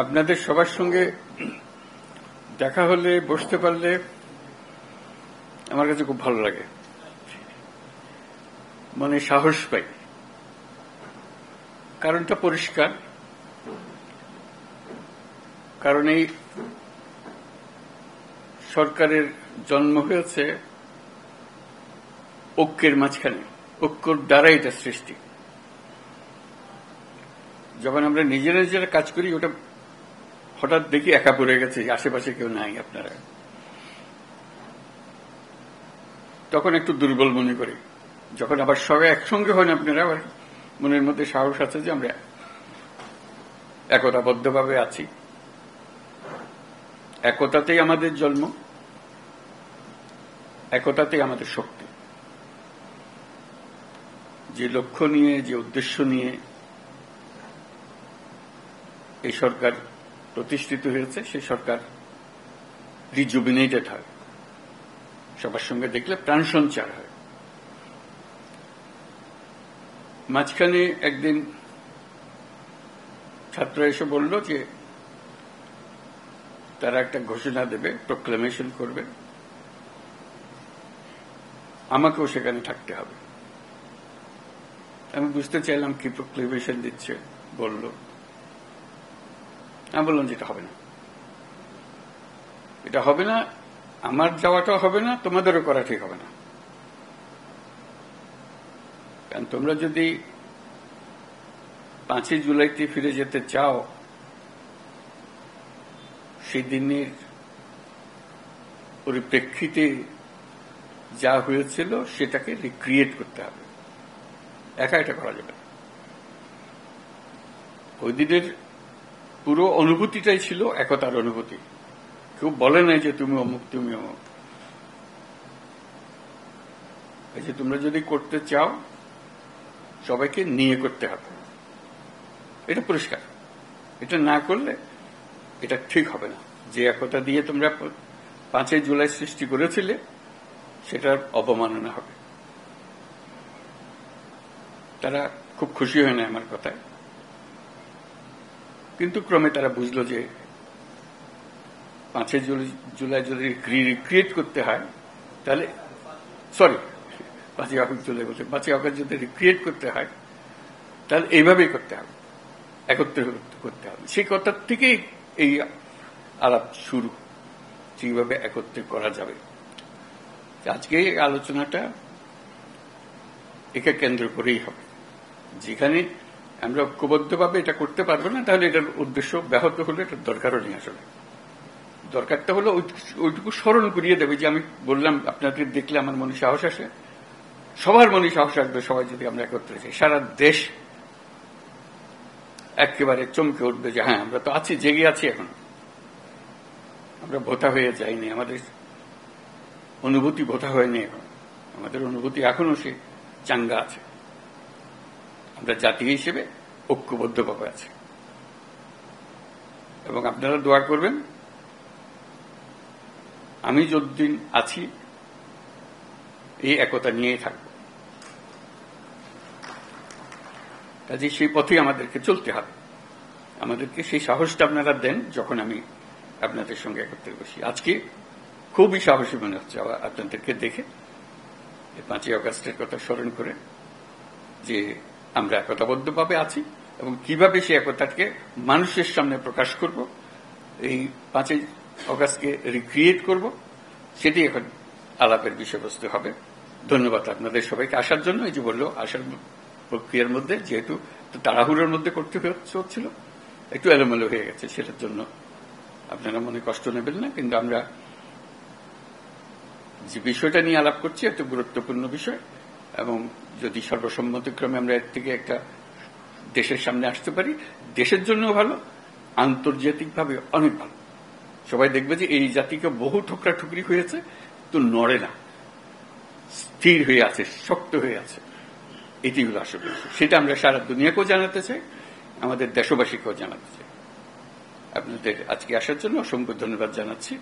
আপনাদের সবার সঙ্গে দেখা হলে বসতে পারলে আমার কাছে খুব ভালো লাগে, মনে সাহস পাই। কারণটা পরিষ্কার, কারণ এই সরকারের জন্ম হয়েছে ঐক্যের মাঝখানে, ঐক্যর দ্বারা এটা সৃষ্টি। যখন আমরা নিজেরা নিজেরা কাজ করি, ওটা হঠাৎ দেখি একা পড়ে গেছে, আশেপাশে কেউ নাই আপনারা, তখন একটু দুর্বল মনে করি। যখন আবার সবাই একসঙ্গে হন আপনারা, আবার মনের মধ্যে সাহস আছে যে আমরা একতাবদ্ধভাবে আছি। একতাতেই আমাদের জন্ম, একতাতেই আমাদের শক্তি। যে লক্ষ্য নিয়ে, যে উদ্দেশ্য নিয়ে এই সরকার প্রতিষ্ঠিত হয়েছে, সেই সরকার রিজুবিনেটেড হয়, সবার সঙ্গে দেখলে প্রাণ সঞ্চার হয়। মাঝখানে একদিন ছাত্র এসে বলল যে তারা একটা ঘোষণা দেবে, প্রোক্লামেশন করবে, আমাকেও সেখানে থাকতে হবে। আমি বুঝতে চাইলাম কি প্রোক্লামেশন দিচ্ছে, বলল। আমি বললাম যে এটা হবে না, এটা হবে না, আমার যাওয়াটাও হবে না, তোমাদেরও করা ঠিক হবে না। কারণ তোমরা যদি 5ই জুলাইতে ফিরে যেতে চাও, সেই দিনের পরিপ্রেক্ষিতে যা হয়েছিল সেটাকে রিক্রিয়েট করতে হবে, একা এটা করা যাবে না। ওই দিনের পুরো অনুভূতিটাই ছিল একতার অনুভূতি। কেউ বলে নাই যে তুমি অমুক, তুমি অমুক। এই যে তোমরা যদি করতে চাও, সবাইকে নিয়ে করতে হবে, এটা পরিষ্কার। এটা না করলে এটা ঠিক হবে না। যে একতা দিয়ে তোমরা 5ই জুলাই সৃষ্টি করেছিলে, সেটার অবমাননা হবে। তারা খুব খুশি হয় না আমার কথায়, কিন্তু ক্রমে তারা বুঝলো যে 5ই জুলাই যদি রিক্রিয়েট করতে হয়, তাহলে 5ই আগস্ট জুলাই বলছে, 5ই আগস্ট যদি রিক্রিয়েট করতে হয়, তাহলে এইভাবেই করতে হবে, একত্রে করতে হবে। সেই কথার থেকেই এই আলাপ শুরু, সেইভাবে একত্রে করা যাবে। আজকে এই আলোচনাটা একে কেন্দ্র করেই হবে। যেখানে আমরা ঐক্যবদ্ধভাবে এটা করতে পারবো না, তাহলে এটার উদ্দেশ্য ব্যাহত হলে এটার দরকারও নেই। আসলে দরকারটা হলো ওইটুকু স্মরণ করিয়ে দেবে যে আমি বললাম, আপনাদের দেখলে আমার মনে সাহস আসে, সবার মনে সাহস আসবে। সবাই যদি আমরা একত্রে যাই, সারা দেশ একেবারে চমকে উঠবে যে হ্যাঁ, আমরা তো আছি, জেগে আছি, এখন আমরা ভোতা হয়ে যাইনি, আমাদের অনুভূতি ভোতা হয়নি, এখন আমাদের অনুভূতি এখনো সে চাঙ্গা আছে। আমরা জাতি হিসেবে ঐক্যবদ্ধভাবে আছি। এবং আপনারা দোয়া করবেন, আমি যতদিন আছি এই একতা নিয়েই থাকব। কাজে সেই পথেই আমাদেরকে চলতে হবে। আমাদেরকে সেই সাহসটা আপনারা দেন যখন আমি আপনাদের সঙ্গে একত্রে বসি। আজকে খুবই সাহসী মনে হচ্ছে আপনাদেরকে দেখে, 5ই আগস্টের কথা স্মরণ করে, যে আমরা একতাবদ্ধভাবে আছি এবং কিভাবে সেই একতাকে মানুষের সামনে প্রকাশ করব, এই 5ই আগস্টকে রিক্রিয়েট করব, সেটি এখন আলাপের বিষয়বস্তু হবে। ধন্যবাদ আপনাদের সবাইকে আসার জন্য। এই যে বললো, আসার প্রক্রিয়ার মধ্যে যেহেতু তাড়াহুড়োর মধ্যে করতে হচ্ছিল, একটু এলোমেলো হয়ে গেছে, সেটার জন্য আপনারা মনে কষ্ট নেবেন না। কিন্তু আমরা যে বিষয়টা নিয়ে আলাপ করছি একটা গুরুত্বপূর্ণ বিষয়, এবং যদি সর্বসম্মতিক্রমে আমরা এর থেকে একটা দেশের সামনে আসতে পারি, দেশের জন্য ভালো, আন্তর্জাতিকভাবে অনেক ভালো। সবাই দেখবে যে এই জাতিকে বহু ঠুকরি হয়েছে, তো নড়ে না, স্থির হয়ে আছে, শক্ত হয়ে আছে। এটি হলো আসলে, সেটা আমরা সারা দুনিয়াকেও জানাতে চাই, আমাদের দেশবাসীকেও জানাতে চাই। আপনাদের আজকে আসার জন্য অসংখ্য ধন্যবাদ জানাচ্ছি।